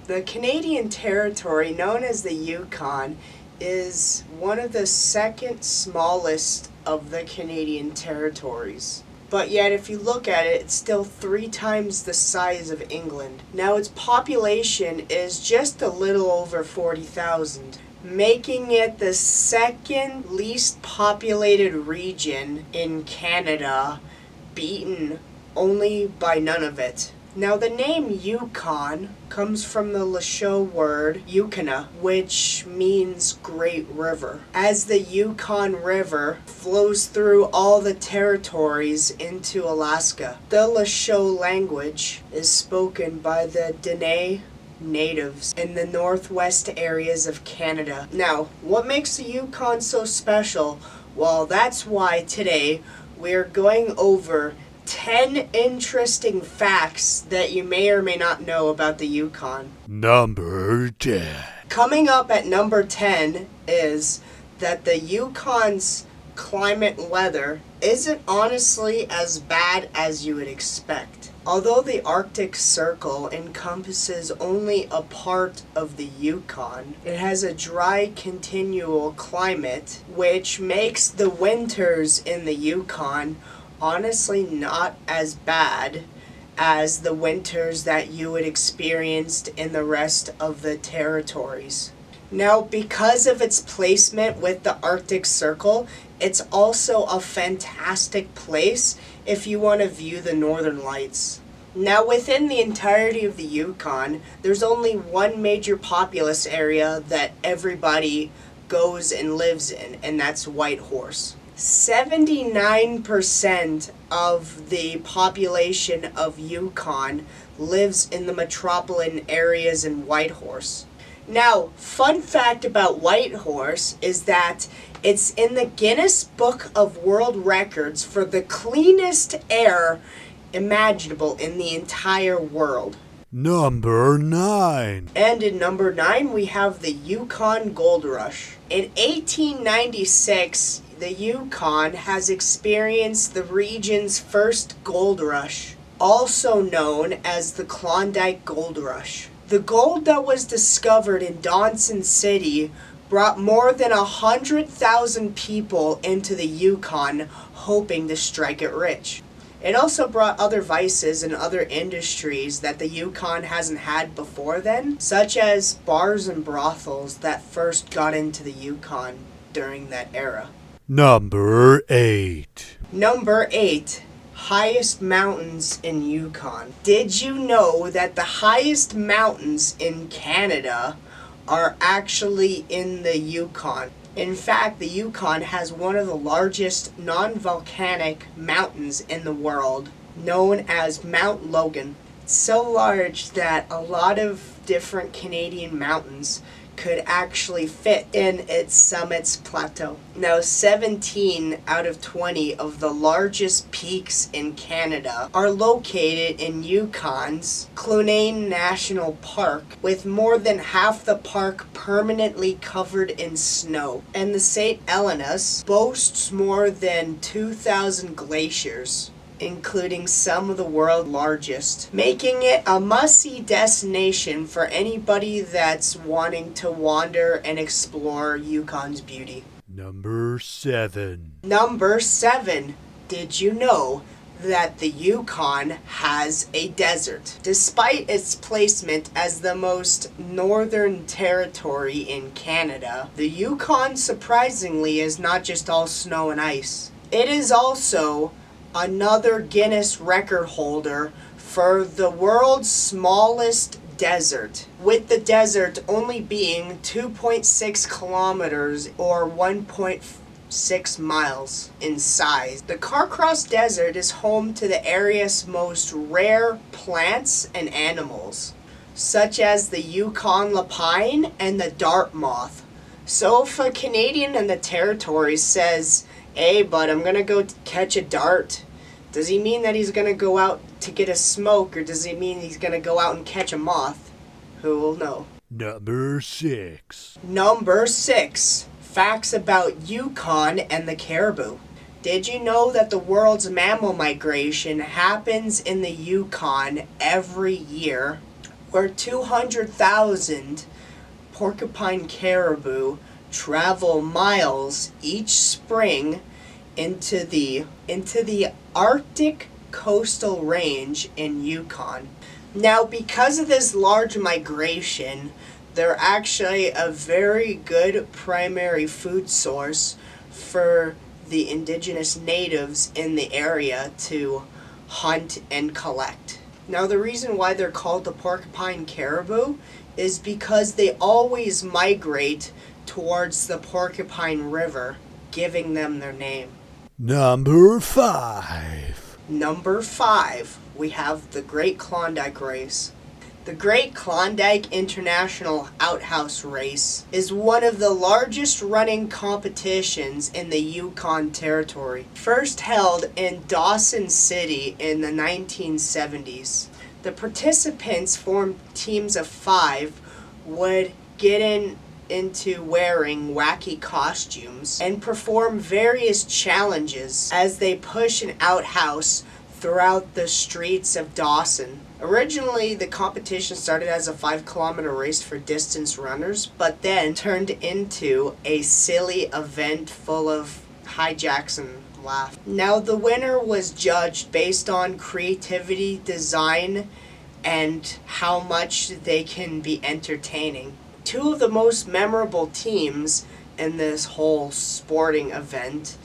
The Canadian Territory, known as the Yukon, is one of the second smallest of the Canadian territories. But yet, if you look at it, it's still 3 times the size of England. Now, its population is just a little over 40,000, making it the second least populated region in Canada, beaten only by Nunavut. Now, the name Yukon comes from the Lasho word Yukona, which means Great River, as the Yukon River flows through all the territories into Alaska. The Lasho language is spoken by the Dene natives in the northwest areas of Canada. Now, what makes the Yukon so special? Well, that's why today we're going over 10 interesting facts that you may or may not know about the Yukon. Number 10. Coming up at number 10 is that the Yukon's climate weather isn't honestly as bad as you would expect. Although the Arctic Circle encompasses only a part of the Yukon, it has a dry, continual climate, which makes the winters in the Yukon honestly not as bad as the winters that you would experience in the rest of the territories. Now, because of its placement with the Arctic Circle, it's also a fantastic place if you want to view the northern lights. Now, within the entirety of the Yukon, there's only one major populous area that everybody goes and lives in, and that's Whitehorse. 79% of the population of Yukon lives in the metropolitan areas in Whitehorse. Now, fun fact about Whitehorse is that it's in the Guinness Book of World Records for the cleanest air imaginable in the entire world. Number 9. And in number 9, we have the Yukon Gold Rush. In 1896, the Yukon has experienced the region's first gold rush, also known as the Klondike Gold Rush. The gold that was discovered in Dawson City brought more than 100,000 people into the Yukon hoping to strike it rich. It also brought other vices and other industries that the Yukon hasn't had before then, such as bars and brothels that first got into the Yukon during that era. Number 8. Number 8. Highest mountains in Yukon. Did you know that the highest mountains in Canada are actually in the Yukon? In fact, the Yukon has one of the largest non-volcanic mountains in the world, known as Mount Logan. It's so large that a lot of different Canadian mountains could actually fit in its summit's plateau. Now, 17 out of 20 of the largest peaks in Canada are located in Yukon's Klondike National Park, with more than half the park permanently covered in snow. And the St. Helens boasts more than 2,000 glaciers, including some of the world's largest, making it a must-see destination for anybody that's wanting to wander and explore Yukon's beauty. Number 7. Number 7. Did you know that the Yukon has a desert? Despite its placement as the most northern territory in Canada, the Yukon surprisingly is not just all snow and ice. It is also another Guinness record holder for the world's smallest desert, with the desert only being 2.6 kilometers or 1.6 miles in size. The Carcross Desert is home to the area's most rare plants and animals, such as the Yukon lapine and the dart moth. So if a Canadian in the territory says, "Hey, bud, I'm gonna go catch a dart," does he mean that he's gonna go out to get a smoke, or does he mean he's gonna go out and catch a moth? Who will know? Number 6. Number 6. Facts about Yukon and the caribou. Did you know that the world's mammal migration happens in the Yukon every year, Over 200,000 porcupine caribou travel miles each spring into the Arctic coastal range in Yukon. Now, because of this large migration, they're actually a very good primary food source for the indigenous natives in the area to hunt and collect. Now, the reason why they're called the porcupine caribou is because they always migrate towards the Porcupine River, giving them their name. Number 5. Number 5, we have the Great Klondike Race. The Great Klondike International Outhouse Race is one of the largest running competitions in the Yukon Territory. First held in Dawson City in the 1970s. The participants formed teams of 5, would get into wearing wacky costumes and perform various challenges as they push an outhouse throughout the streets of Dawson. Originally, the competition started as a 5-kilometer race for distance runners, but then turned into a silly event full of hijacks and laugh. Now, the winner was judged based on creativity, design, and how much they can be entertaining. 2 of the most memorable teams in this whole sporting event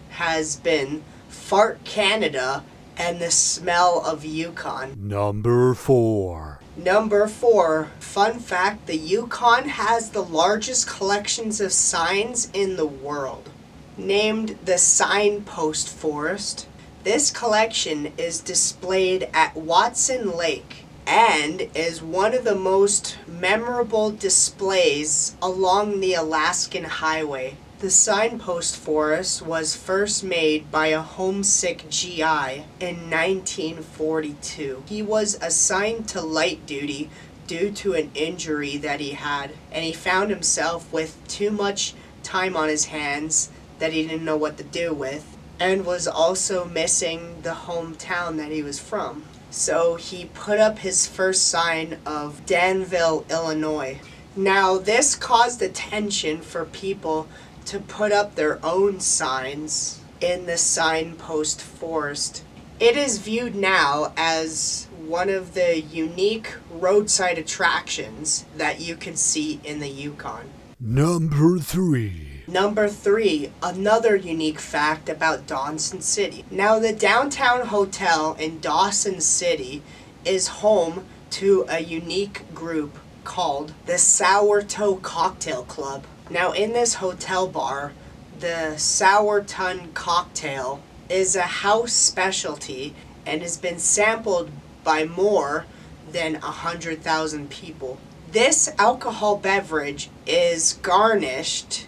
has been Fart Canada and the Smell of Yukon. Number 4. Number 4, fun fact, the Yukon has the largest collections of signs in the world. Named the Signpost Forrest, this collection is displayed at Watson Lake and is one of the most memorable displays along the Alaskan Highway. The Signpost Forrest was first made by a homesick GI in 1942. He was assigned to light duty due to an injury that he had, and he found himself with too much time on his hands that he didn't know what to do with, and was also missing the hometown that he was from. So he put up his first sign of Danville, Illinois. Now, this caused attention for people to put up their own signs in the Signpost Forest. It is viewed now as one of the unique roadside attractions that you can see in the Yukon. Number 3. Number 3, another unique fact about Dawson City. Now, the downtown hotel in Dawson City is home to a unique group called the Sourtoe Cocktail Club. Now, in this hotel bar, the Sourtoe Cocktail is a house specialty and has been sampled by more than 100,000 people. This alcohol beverage is garnished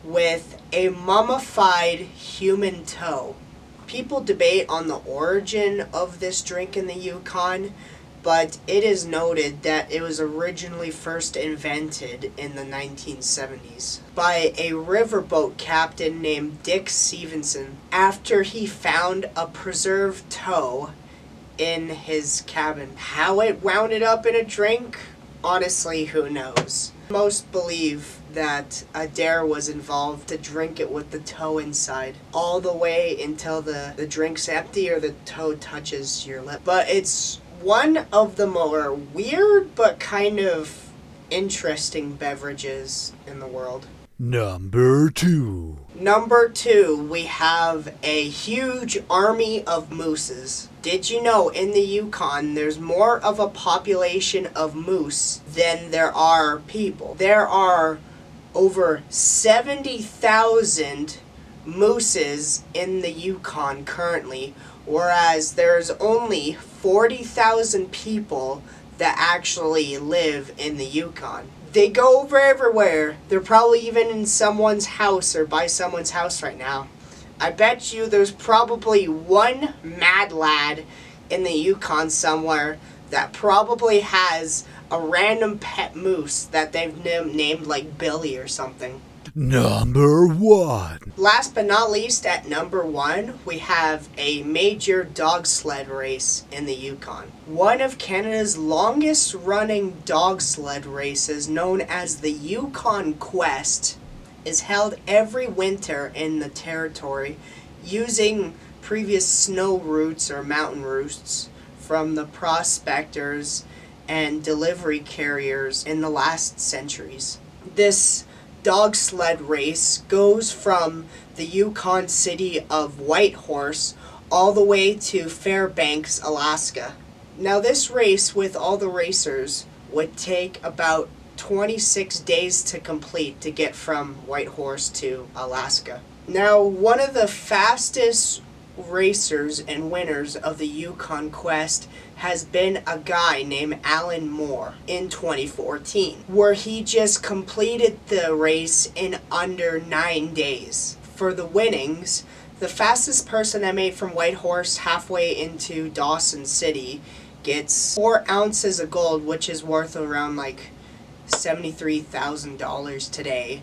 with a mummified human toe. People debate on the origin of this drink in the Yukon, but it is noted that it was originally first invented in the 1970s by a riverboat captain named Dick Stevenson after he found a preserved toe in his cabin. How it wound up in a drink? Honestly, who knows? Most believe that a dare was involved to drink it with the toe inside, all the way until the drink's empty or the toe touches your lip. But it's one of the more weird but kind of interesting beverages in the world. Number 2. Number 2, we have a huge army of mooses. Did you know in the Yukon there's more of a population of moose than there are people? There are over 70,000 mooses in the Yukon currently, whereas there's only 40,000 people that actually live in the Yukon. They go over everywhere. They're probably even in someone's house or by someone's house right now. I bet you there's probably one mad lad in the Yukon somewhere that probably has a random pet moose that they've named like Billy or something. Number 1. Last but not least, at number 1, we have a major dog sled race in the Yukon. One of Canada's longest running dog sled races, known as the Yukon Quest, is held every winter in the Territory using previous snow routes or mountain routes from the prospectors and delivery carriers in the last centuries. This dog sled race goes from the Yukon city of Whitehorse all the way to Fairbanks, Alaska. Now this race with all the racers would take about 26 days to complete to get from Whitehorse to Alaska. Now one of the fastest racers and winners of the Yukon Quest has been a guy named Alan Moore in 2014, where he just completed the race in under 9 days. For the winnings, the fastest person that made from Whitehorse halfway into Dawson City gets 4 ounces of gold, which is worth around like $73,000 today.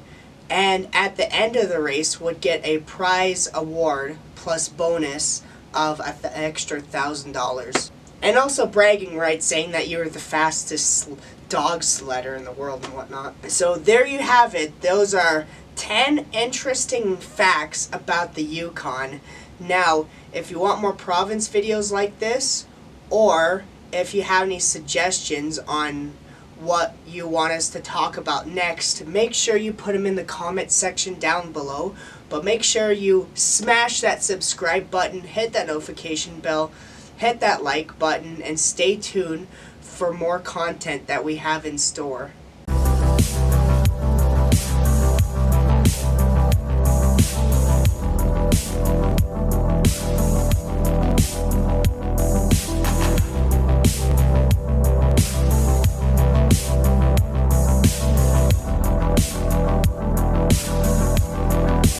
And at the end of the race would get a prize award plus bonus of an extra $1,000. And also bragging rights, saying that you were the fastest dog sledder in the world and whatnot. So there you have it. Those are 10 interesting facts about the Yukon. Now, if you want more province videos like this, or if you have any suggestions on what you want us to talk about next, make sure you put them in the comment section down below. But make sure you smash that subscribe button, hit that notification bell, hit that like button, and stay tuned for more content that we have in store.